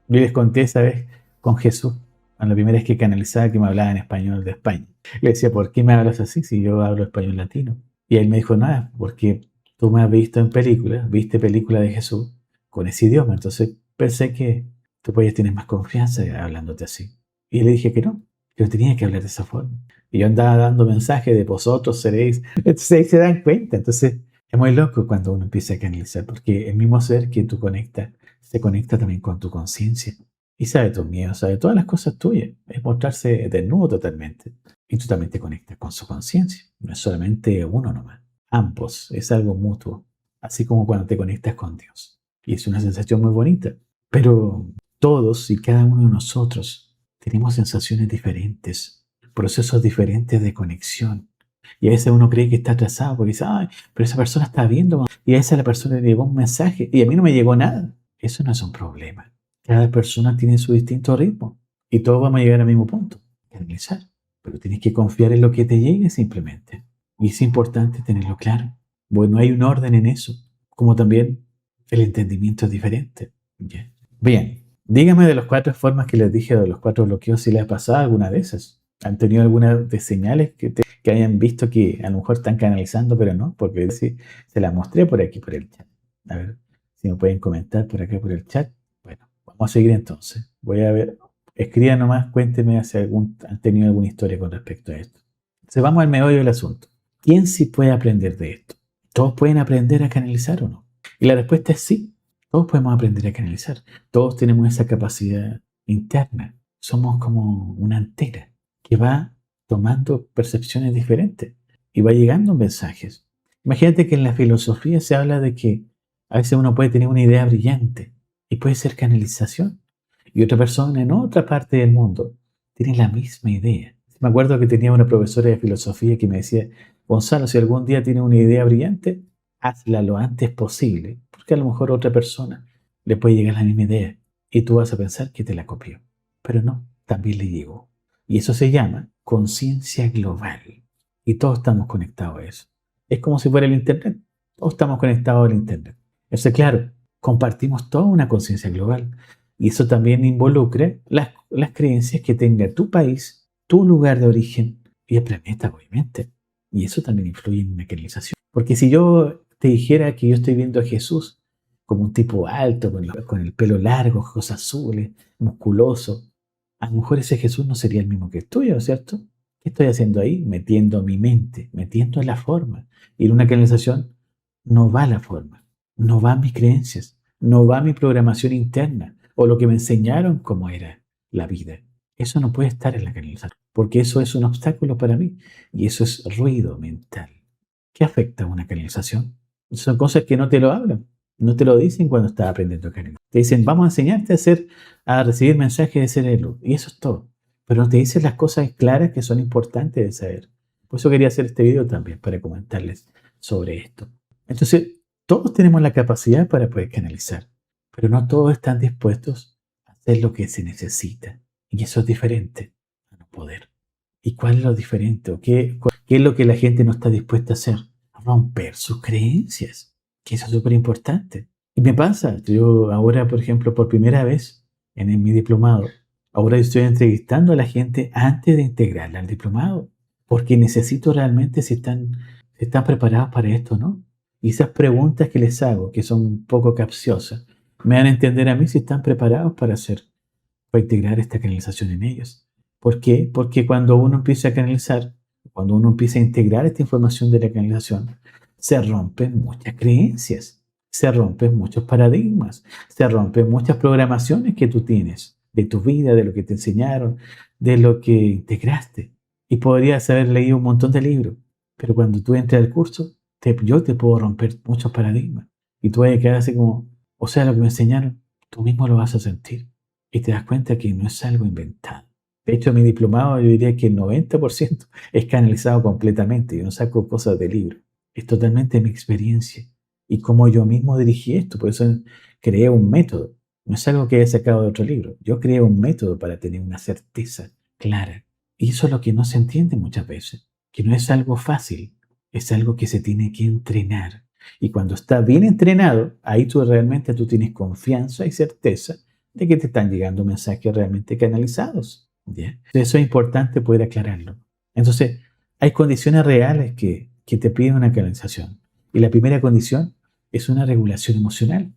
Yo les conté esa vez con Jesús, cuando la primera vez que canalizaba, que me hablaba en español de España. Le decía, ¿por qué me hablas así si yo hablo español latino? Y él me dijo, nada, porque tú me has visto en películas, viste películas de Jesús con ese idioma. Entonces pensé que tú podías tener más confianza hablándote así. Y le dije que no tenía que hablar de esa forma. Y yo andaba dando mensajes de vosotros seréis. Entonces ahí se dan cuenta. Entonces es muy loco cuando uno empieza a canalizar, porque el mismo ser que tú conectas se conecta también con tu conciencia. Y sabe tus miedos, sabe todas las cosas tuyas. Es mostrarse desnudo totalmente. Y tú también te conectas con su conciencia. No es solamente uno nomás. Ambos. Es algo mutuo. Así como cuando te conectas con Dios. Y es una sensación muy bonita. Pero todos y cada uno de nosotros tenemos sensaciones diferentes, procesos diferentes de conexión. Y a veces uno cree que está atrasado porque dice, ay, pero esa persona está viendo. Y a esa la persona le llegó un mensaje y a mí no me llegó nada. Eso no es un problema. Cada persona tiene su distinto ritmo y todos vamos a llegar al mismo punto, canalizar. Pero tienes que confiar en lo que te llegue simplemente. Y es importante tenerlo claro. Bueno, hay un orden en eso, como también el entendimiento es diferente. ¿Ya? Bien, dígame de las 4 formas que les dije, de los 4 bloqueos, si les ha pasado alguna de esas. ¿Han tenido alguna de señales que hayan visto que a lo mejor están canalizando, pero no? Porque sí, se las mostré por aquí, por el chat. A ver si me pueden comentar por acá, por el chat. Bueno, vamos a seguir entonces. Voy a ver, escriban nomás, cuéntenme si han tenido alguna historia con respecto a esto. Entonces vamos al meollo del asunto. ¿Quién sí puede aprender de esto? ¿Todos pueden aprender a canalizar o no? Y la respuesta es sí. Todos podemos aprender a canalizar. Todos tenemos esa capacidad interna. Somos como una antena que va tomando percepciones diferentes y va llegando mensajes. Imagínate que en la filosofía se habla de que a veces uno puede tener una idea brillante y puede ser canalización. Y otra persona en otra parte del mundo tiene la misma idea. Me acuerdo que tenía una profesora de filosofía que me decía, Gonzalo, si algún día tienes una idea brillante, hazla lo antes posible, porque a lo mejor otra persona le puede llegar la misma idea y tú vas a pensar que te la copió. Pero no, también le llegó. Y eso se llama conciencia global. Y todos estamos conectados a eso. Es como si fuera el Internet. Todos estamos conectados al Internet. Eso, claro, compartimos toda una conciencia global. Y eso también involucra las creencias que tenga tu país, tu lugar de origen y el planeta, obviamente. Y eso también influye en una canalización. Porque si yo te dijera que yo estoy viendo a Jesús como un tipo alto, con el pelo largo, ojos azules, musculoso, a lo mejor ese Jesús no sería el mismo que el tuyo, ¿cierto? ¿Qué estoy haciendo ahí? Metiendo mi mente, metiendo la forma. Y en una canalización no va la forma, no van mis creencias, no va mi programación interna o lo que me enseñaron cómo era la vida. Eso no puede estar en la canalización, porque eso es un obstáculo para mí y eso es ruido mental. ¿Qué afecta a una canalización? Son cosas que no te lo hablan, no te lo dicen cuando estás aprendiendo a canalizar. Te dicen, vamos a enseñarte a recibir mensajes de ser luz, y eso es todo. Pero no te dicen las cosas claras que son importantes de saber. Por eso quería hacer este video también, para comentarles sobre esto. Entonces, todos tenemos la capacidad para poder canalizar, pero no todos están dispuestos a hacer lo que se necesita. Y eso es diferente a no poder. ¿Y cuál es lo diferente? ¿O qué es lo que la gente no está dispuesta a hacer? Romper sus creencias, que eso es súper importante. Y me pasa, yo ahora, por ejemplo, por primera vez en mi diplomado, ahora estoy entrevistando a la gente antes de integrarla al diplomado, porque necesito realmente si están preparados para esto o no. Y esas preguntas que les hago, que son un poco capciosas, me dan a entender a mí si están preparados para integrar esta canalización en ellos. ¿Por qué? Porque cuando uno empieza a canalizar, cuando uno empieza a integrar esta información de la canalización, se rompen muchas creencias, se rompen muchos paradigmas, se rompen muchas programaciones que tú tienes de tu vida, de lo que te enseñaron, de lo que integraste. Y podrías haber leído un montón de libros, pero cuando tú entras al curso, yo te puedo romper muchos paradigmas. Y tú vas a quedar así como, o sea, lo que me enseñaron, tú mismo lo vas a sentir. Y te das cuenta que no es algo inventado. De hecho, mi diplomado yo diría que el 90% es canalizado completamente. Yo no saco cosas de libro. Es totalmente mi experiencia. Y cómo yo mismo dirigí esto. Por eso creé un método. No es algo que haya sacado de otro libro. Yo creé un método para tener una certeza clara. Y eso es lo que no se entiende muchas veces, que no es algo fácil, es algo que se tiene que entrenar. Y cuando está bien entrenado, ahí tú tienes confianza y certeza de que te están llegando mensajes realmente canalizados. ¿Ya? Eso es importante poder aclararlo. Entonces, hay condiciones reales que te piden una canalización. Y la primera condición es una regulación emocional.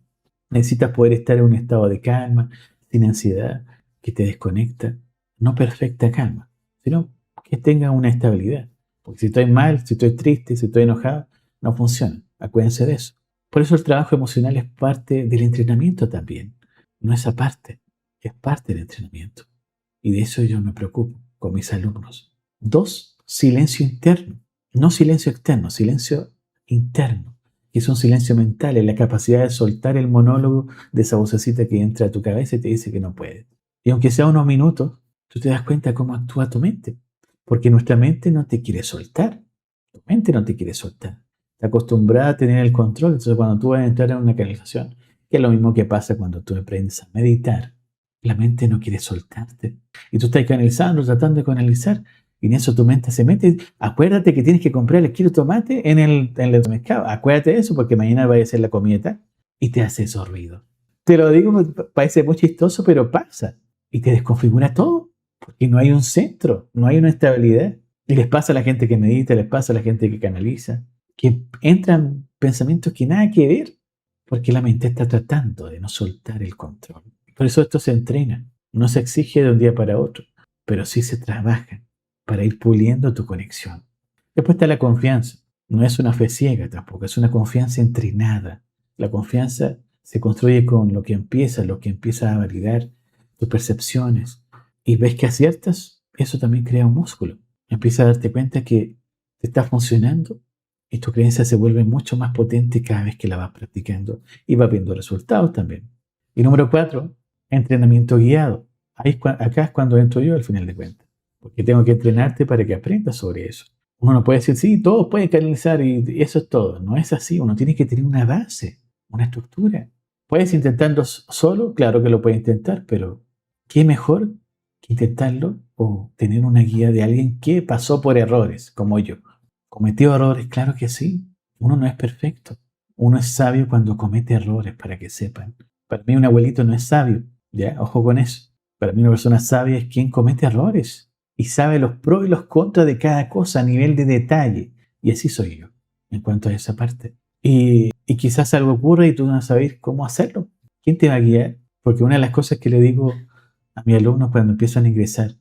Necesitas poder estar en un estado de calma, sin ansiedad, que te desconecta. No perfecta calma, sino que tenga una estabilidad. Porque si estoy mal, si estoy triste, si estoy enojado, no funciona. Acuérdense de eso. Por eso el trabajo emocional es parte del entrenamiento también. No es aparte, es parte del entrenamiento. Y de eso yo me preocupo con mis alumnos. 2, silencio interno. No silencio externo, silencio interno. Que es un silencio mental, es la capacidad de soltar el monólogo de esa vocecita que entra a tu cabeza y te dice que no puedes. Y aunque sea unos minutos, tú te das cuenta cómo actúa tu mente. Porque nuestra mente no te quiere soltar. Tu mente no te quiere soltar. Está acostumbrada a tener el control. Entonces, cuando tú vas a entrar en una canalización, que es lo mismo que pasa cuando tú aprendes a meditar, la mente no quiere soltarte. Y tú estás canalizando, tratando de canalizar, y en eso tu mente se mete. Acuérdate que tienes que comprar el kilo de tomate en el mercado. Acuérdate de eso porque mañana va a ser la comida y te hace esos ruidos. Te lo digo, parece muy chistoso, pero pasa. Y te desconfigura todo porque no hay un centro, no hay una estabilidad. Y les pasa a la gente que medita, les pasa a la gente que canaliza, que entran pensamientos que nada que ver, porque la mente está tratando de no soltar el control. Por eso esto se entrena, no se exige de un día para otro, pero sí se trabaja para ir puliendo tu conexión. Después está la confianza. No es una fe ciega tampoco, es una confianza entrenada. La confianza se construye con lo que empieza a validar tus percepciones. Y ves que aciertas, eso también crea un músculo. Empieza a darte cuenta que te está funcionando y tu creencia se vuelve mucho más potente cada vez que la vas practicando y vas viendo resultados también. Y número 4, entrenamiento guiado. Acá es cuando entro yo al final de cuentas, porque tengo que entrenarte para que aprendas sobre eso. Uno no puede decir, sí, todos pueden canalizar y eso es todo. No es así, uno tiene que tener una base, una estructura. ¿Puedes intentarlo solo? Claro que lo puedes intentar, pero ¿qué mejor que intentarlo o tener una guía de alguien que pasó por errores, como yo? ¿Cometió errores? Claro que sí. Uno no es perfecto. Uno es sabio cuando comete errores, para que sepan. Para mí un abuelito no es sabio, ¿ya? Ojo con eso. Para mí una persona sabia es quien comete errores y sabe los pros y los contras de cada cosa a nivel de detalle. Y así soy yo, en cuanto a esa parte. Y quizás algo ocurra y tú no sabes cómo hacerlo. ¿Quién te va a guiar? Porque una de las cosas que le digo a mis alumnos cuando empiezan a ingresar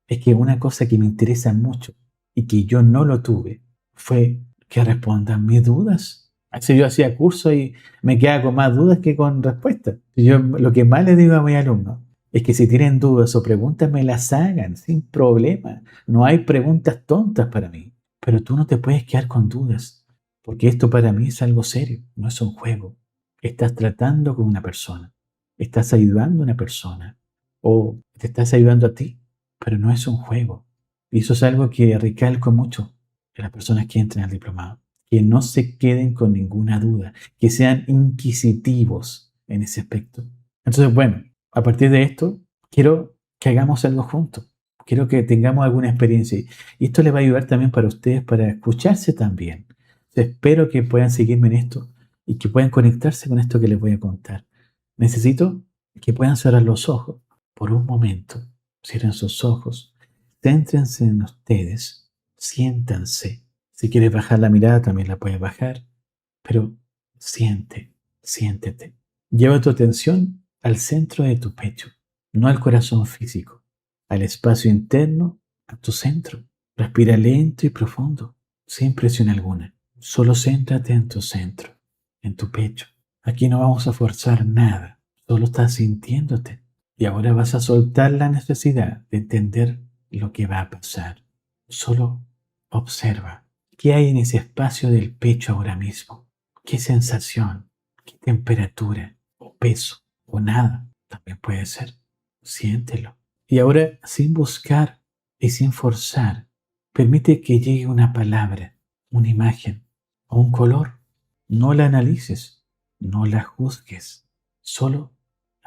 es que una cosa que me interesa mucho y que yo no lo tuve fue que respondan mis dudas. Así yo hacía curso y me quedaba con más dudas que con respuestas. Yo lo que más les digo a mis alumnos es que si tienen dudas o preguntas me las hagan sin problema. No hay preguntas tontas para mí. Pero tú no te puedes quedar con dudas, porque esto para mí es algo serio, no es un juego. Estás tratando con una persona, estás ayudando a una persona o te estás ayudando a ti, pero no es un juego. Y eso es algo que recalco mucho de las personas que entran al diplomado, que no se queden con ninguna duda, que sean inquisitivos en ese aspecto. Entonces, bueno, a partir de esto, quiero que hagamos algo juntos, quiero que tengamos alguna experiencia y esto les va a ayudar también para ustedes para escucharse también. Espero que puedan seguirme en esto y que puedan conectarse con esto que les voy a contar. Necesito que puedan cerrar los ojos por un momento. Cierren sus ojos, céntrense en ustedes, siéntanse. Si quieres bajar la mirada, también la puedes bajar, pero siéntete. Lleva tu atención al centro de tu pecho, no al corazón físico, al espacio interno, a tu centro. Respira lento y profundo, sin presión alguna. Solo céntrate en tu centro, en tu pecho. Aquí no vamos a forzar nada, solo estás sintiéndote. Y ahora vas a soltar la necesidad de entender lo que va a pasar. Solo observa qué hay en ese espacio del pecho ahora mismo. ¿Qué sensación? ¿Qué temperatura? ¿O peso? ¿O nada? También puede ser. Siéntelo. Y ahora, sin buscar y sin forzar, permite que llegue una palabra, una imagen o un color. No la analices, no la juzgues, solo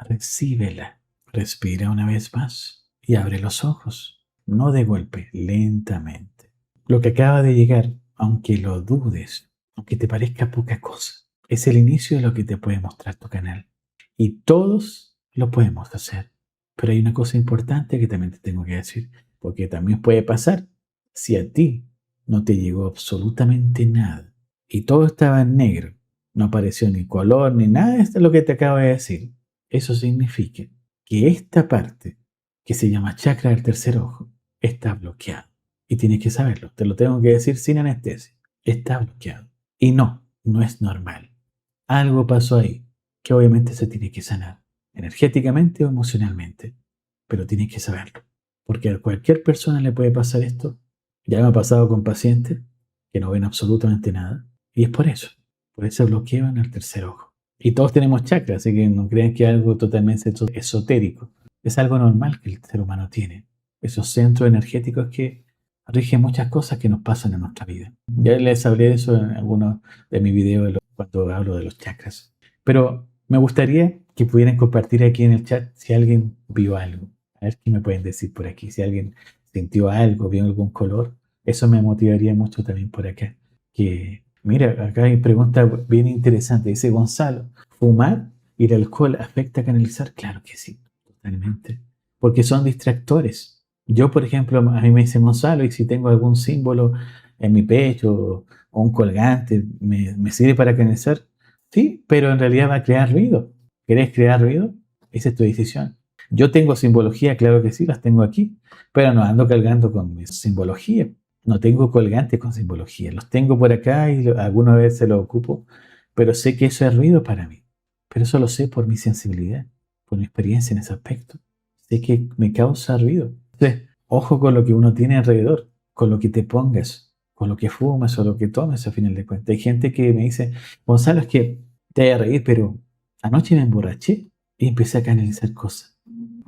recíbela. Respira una vez más y abre los ojos. No de golpe, lentamente. Lo que acaba de llegar, aunque lo dudes, aunque te parezca poca cosa, es el inicio de lo que te puede mostrar tu canal. Y todos lo podemos hacer. Pero hay una cosa importante que también te tengo que decir, porque también puede pasar si a ti no te llegó absolutamente nada y todo estaba en negro, no apareció ni color ni nada de lo que te acabo de decir. Eso significa que esta parte, que se llama chakra del tercer ojo, está bloqueado. Y tienes que saberlo, te lo tengo que decir sin anestesia. Está bloqueado. Y no, no es normal. Algo pasó ahí, que obviamente se tiene que sanar, energéticamente o emocionalmente. Pero tienes que saberlo, porque a cualquier persona le puede pasar esto. Ya me ha pasado con pacientes que no ven absolutamente nada. Y es por ese bloqueo en el tercer ojo. Y todos tenemos chakras, así que no crean que es algo totalmente esotérico. Es algo normal que el ser humano tiene. Esos centros energéticos que rigen muchas cosas que nos pasan en nuestra vida. Ya les hablé de eso en algunos de mis videos cuando hablo de los chakras. Pero me gustaría que pudieran compartir aquí en el chat si alguien vio algo. A ver qué me pueden decir por aquí. Si alguien sintió algo, vio algún color. Eso me motivaría mucho también por acá. Que, mira, acá hay pregunta bien interesante. Dice Gonzalo, ¿fumar y el alcohol afecta a canalizar? Claro que sí, totalmente. Porque son distractores. Yo, por ejemplo, a mí me dice Gonzalo, y si tengo algún símbolo en mi pecho o un colgante, ¿me sirve para canalizar? Sí, pero en realidad va a crear ruido. ¿Querés crear ruido? Esa es tu decisión. Yo tengo simbología, claro que sí, las tengo aquí, pero no ando cargando con mi simbología. No tengo colgantes con simbología. Los tengo por acá y alguna vez se los ocupo, pero sé que eso es ruido para mí. Pero eso lo sé por mi sensibilidad, por mi experiencia en ese aspecto. Sé que me causa ruido. Entonces, ojo con lo que uno tiene alrededor, con lo que te pongas, con lo que fumas o lo que tomes a final de cuentas. Hay gente que me dice, Gonzalo, es que te voy a reír, pero anoche me emborraché y empecé a canalizar cosas.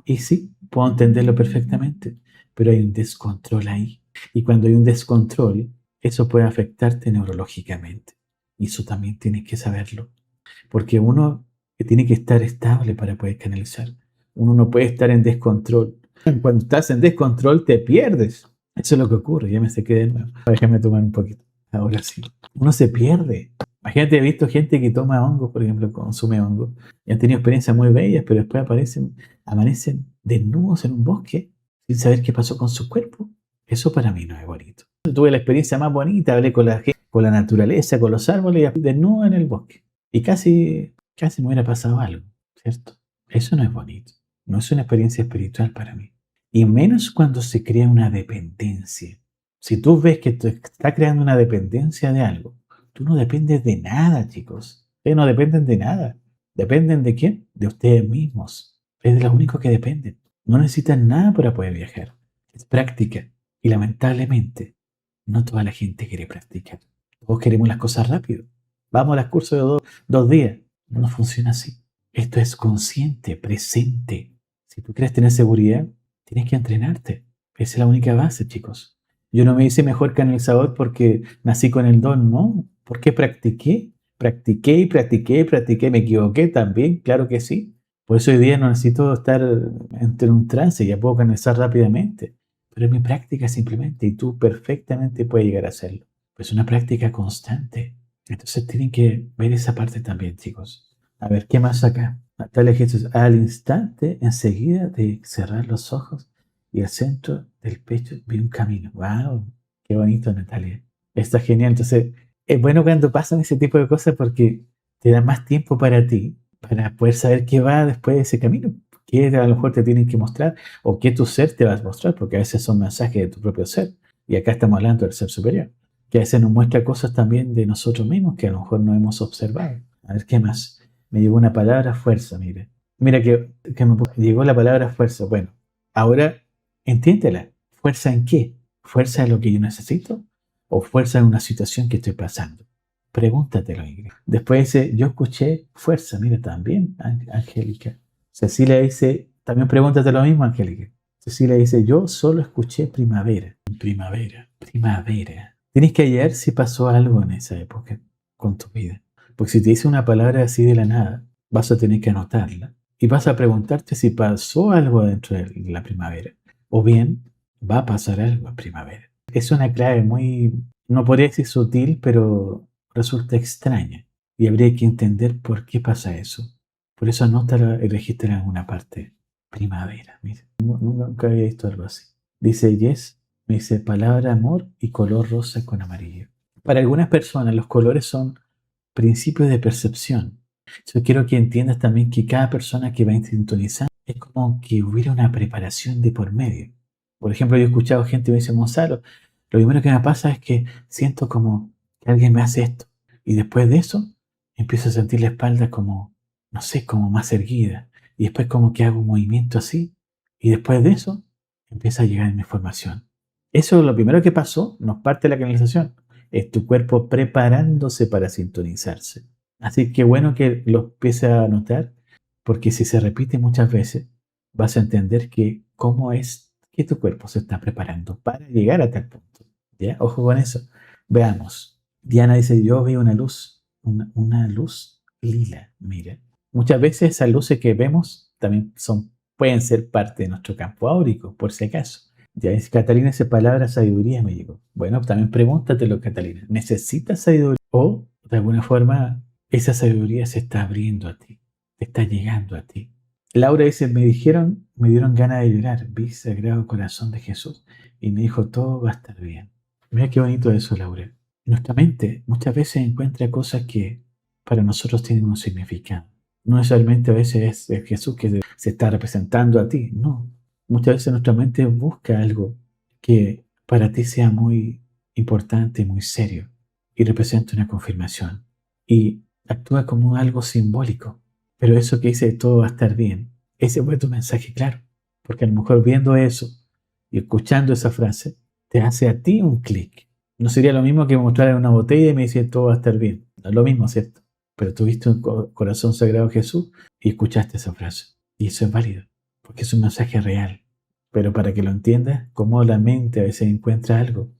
Y sí, puedo entenderlo perfectamente, pero hay un descontrol ahí. Y cuando hay un descontrol, eso puede afectarte neurológicamente. Y eso también tienes que saberlo. Porque uno tiene que estar estable para poder canalizar. Uno no puede estar en descontrol. Cuando estás en descontrol te pierdes. Eso es lo que ocurre. Ya me sequé de nuevo. Déjame tomar un poquito. Ahora sí. Uno se pierde. Imagínate, he visto gente que toma hongos, por ejemplo, consume hongos, y han tenido experiencias muy bellas, pero después amanecen desnudos en un bosque sin saber qué pasó con su cuerpo. Eso para mí no es bonito. Tuve la experiencia más bonita, hablé con la gente, con la naturaleza, con los árboles, y desnudo en el bosque. Y casi me hubiera pasado algo, ¿cierto? Eso no es bonito. No es una experiencia espiritual para mí. Y menos cuando se crea una dependencia. Si tú ves que te está creando una dependencia de algo, tú no dependes de nada, chicos. Ustedes no dependen de nada. ¿Dependen de quién? De ustedes mismos. Es de los únicos que dependen. No necesitan nada para poder viajar. Es práctica. Y lamentablemente, no toda la gente quiere practicar. Todos queremos las cosas rápido. Vamos a las cursos de 2 días. No funciona así. Esto es consciente, presente. Si tú quieres tener seguridad, tienes que entrenarte. Esa es la única base, chicos. Yo no me hice mejor canalizador porque nací con el don, no. Porque practiqué. Practiqué y practiqué y practiqué. Me equivoqué también, claro que sí. Por eso hoy día no necesito estar entre un trance, ya puedo canalizar rápidamente. Pero es mi práctica simplemente y tú perfectamente puedes llegar a hacerlo. Pues es una práctica constante. Entonces tienen que ver esa parte también, chicos. A ver, ¿qué más acá? Natalia Jesús, al instante, enseguida de cerrar los ojos y el centro del pecho vi un camino. ¡Wow! ¡Qué bonito, Natalia! Está genial. Entonces, es bueno cuando pasan ese tipo de cosas porque te da más tiempo para ti, para poder saber qué va después de ese camino. Qué a lo mejor te tienen que mostrar o qué tu ser te va a mostrar, porque a veces son mensajes de tu propio ser. Y acá estamos hablando del ser superior, que a veces nos muestra cosas también de nosotros mismos que a lo mejor no hemos observado. A ver, ¿qué más? Me llegó una palabra fuerza, mire. Mira que llegó la palabra fuerza. Bueno, ahora entiéndela. ¿Fuerza en qué? ¿Fuerza en lo que yo necesito? ¿O fuerza en una situación que estoy pasando? Pregúntatelo, Ingrid. Después dice, yo escuché fuerza. Mira, también, Angélica. Cecilia dice, también pregúntate lo mismo, Angélica. Cecilia dice, yo solo escuché primavera. Primavera, primavera. Tienes que hallar si pasó algo en esa época con tu vida. Porque si te dice una palabra así de la nada, vas a tener que anotarla y vas a preguntarte si pasó algo dentro de la primavera o bien va a pasar algo en primavera. Es una clave muy, no podría decir sutil, pero resulta extraña y habría que entender por qué pasa eso. Por eso anótala y registra en alguna parte. Primavera, mira, nunca había visto algo así. Dice Yes, me dice palabra amor y color rosa con amarillo. Para algunas personas los colores son principios de percepción. Yo quiero que entiendas también que cada persona que va a sintonizar es como que hubiera una preparación de por medio. Por ejemplo, yo he escuchado gente que me dice, Gonzalo, lo primero que me pasa es que siento como que alguien me hace esto. Y después de eso, empiezo a sentir la espalda como, no sé, como más erguida. Y después como que hago un movimiento así. Y después de eso, empieza a llegar mi información. Eso es lo primero que pasó, nos parte la canalización. Es tu cuerpo preparándose para sintonizarse. Así que bueno que lo empieces a notar, porque si se repite muchas veces, vas a entender que cómo es que tu cuerpo se está preparando para llegar a tal punto. ¿Ya? Ojo con eso. Veamos. Diana dice, yo vi una luz lila, mira. Muchas veces esas luces que vemos también pueden ser parte de nuestro campo áurico, por si acaso. Ya dice Catalina, esa palabra sabiduría me llegó. Bueno, también pregúntatelo, Catalina. ¿Necesitas sabiduría? O, de alguna forma, esa sabiduría se está abriendo a ti, te está llegando a ti. Laura dice, me dieron ganas de llorar. Vi Sagrado Corazón de Jesús y me dijo, todo va a estar bien. Mira qué bonito eso, Laura. Nuestra mente muchas veces encuentra cosas que para nosotros tienen un significado. No necesariamente a veces es Jesús que se está representando a ti, no. Muchas veces nuestra mente busca algo que para ti sea muy importante, muy serio, y representa una confirmación. Y actúa como algo simbólico. Pero eso que dice todo va a estar bien, ese fue tu mensaje claro. Porque a lo mejor viendo eso y escuchando esa frase, te hace a ti un clic. No sería lo mismo que me mostrara una botella y me decía todo va a estar bien. No es lo mismo, ¿cierto? Pero tuviste un corazón sagrado de Jesús y escuchaste esa frase. Y eso es válido, porque es un mensaje real. Pero para que lo entiendas, cómo la mente a veces encuentra algo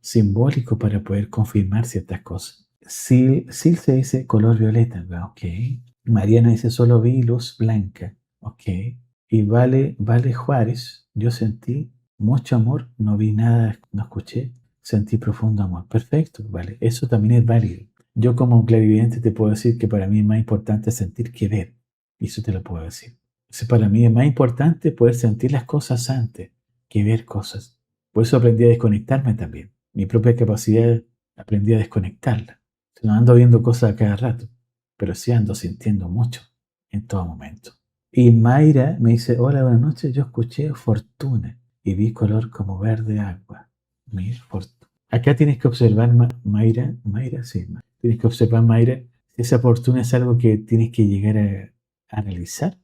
simbólico para poder confirmar ciertas cosas. Sil se dice color violeta, ok. Mariana dice solo vi luz blanca, ok. Y Vale Juárez, yo sentí mucho amor, no vi nada, no escuché, sentí profundo amor. Perfecto, vale, eso también es válido. Yo como clarividente te puedo decir que para mí es más importante sentir que ver, y eso te lo puedo decir. Para mí es más importante poder sentir las cosas antes que ver cosas. Por eso aprendí a desconectarme también. Mi propia capacidad aprendí a desconectarla. No ando viendo cosas a cada rato, pero sí ando sintiendo mucho en todo momento. Y Mayra me dice, hola, buenas noches, yo escuché Fortuna y vi color como verde agua. Mira, Fortuna. Acá tienes que observar, Mayra, sí, tienes que observar, Mayra, si esa fortuna es algo que tienes que llegar a analizar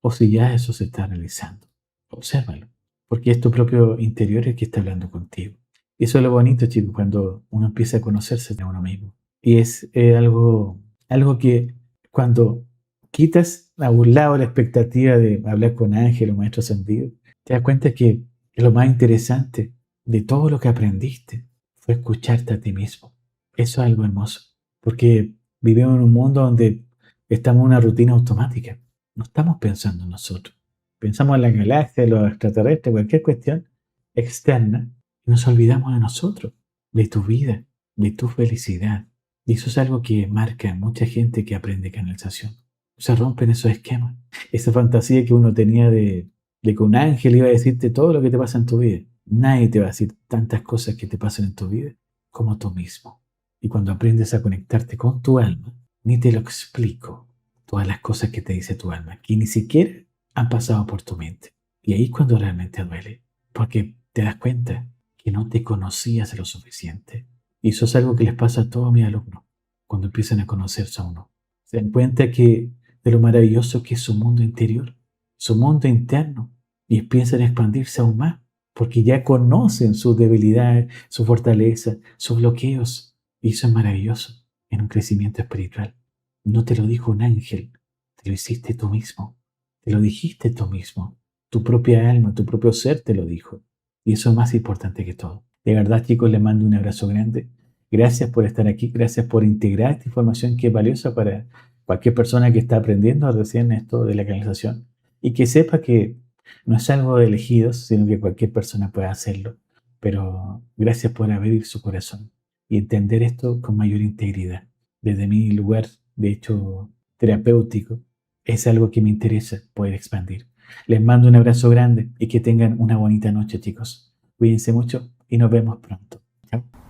o si ya eso se está realizando. Obsérvalo, porque es tu propio interior el que está hablando contigo. Y eso es lo bonito, chicos, cuando uno empieza a conocerse a uno mismo. Y es algo que cuando quitas a un lado la expectativa de hablar con ángel o maestro ascendido, te das cuenta que lo más interesante de todo lo que aprendiste fue escucharte a ti mismo. Eso es algo hermoso, porque vivimos en un mundo donde estamos en una rutina automática. No estamos pensando en nosotros. Pensamos en la galaxia, en los extraterrestres, cualquier cuestión externa, y nos olvidamos de nosotros, de tu vida, de tu felicidad. Y eso es algo que marca a mucha gente que aprende canalización. Se rompen esos esquemas. Esa fantasía que uno tenía de que un ángel iba a decirte todo lo que te pasa en tu vida. Nadie te va a decir tantas cosas que te pasan en tu vida como tú mismo. Y cuando aprendes a conectarte con tu alma, ni te lo explico. Todas las cosas que te dice tu alma, que ni siquiera han pasado por tu mente. Y ahí es cuando realmente duele. Porque te das cuenta que no te conocías lo suficiente. Y eso es algo que les pasa a todos mis alumnos cuando empiezan a conocerse a uno. Se dan cuenta que de lo maravilloso que es su mundo interior, su mundo interno, y empiezan a expandirse aún más, porque ya conocen sus debilidades, su fortaleza, sus bloqueos, y eso es maravilloso en un crecimiento espiritual. No te lo dijo un ángel, te lo hiciste tú mismo, te lo dijiste tú mismo, tu propia alma, tu propio ser te lo dijo, y eso es más importante que todo. De verdad, chicos, les mando un abrazo grande. Gracias por estar aquí, gracias por integrar esta información que es valiosa cualquier persona que está aprendiendo recién esto de la canalización y que sepa que no es algo de elegidos, sino que cualquier persona puede hacerlo. Pero gracias por abrir su corazón y entender esto con mayor integridad. Desde mi lugar, de hecho, terapéutico, es algo que me interesa poder expandir. Les mando un abrazo grande y que tengan una bonita noche, chicos. Cuídense mucho y nos vemos pronto. Chao.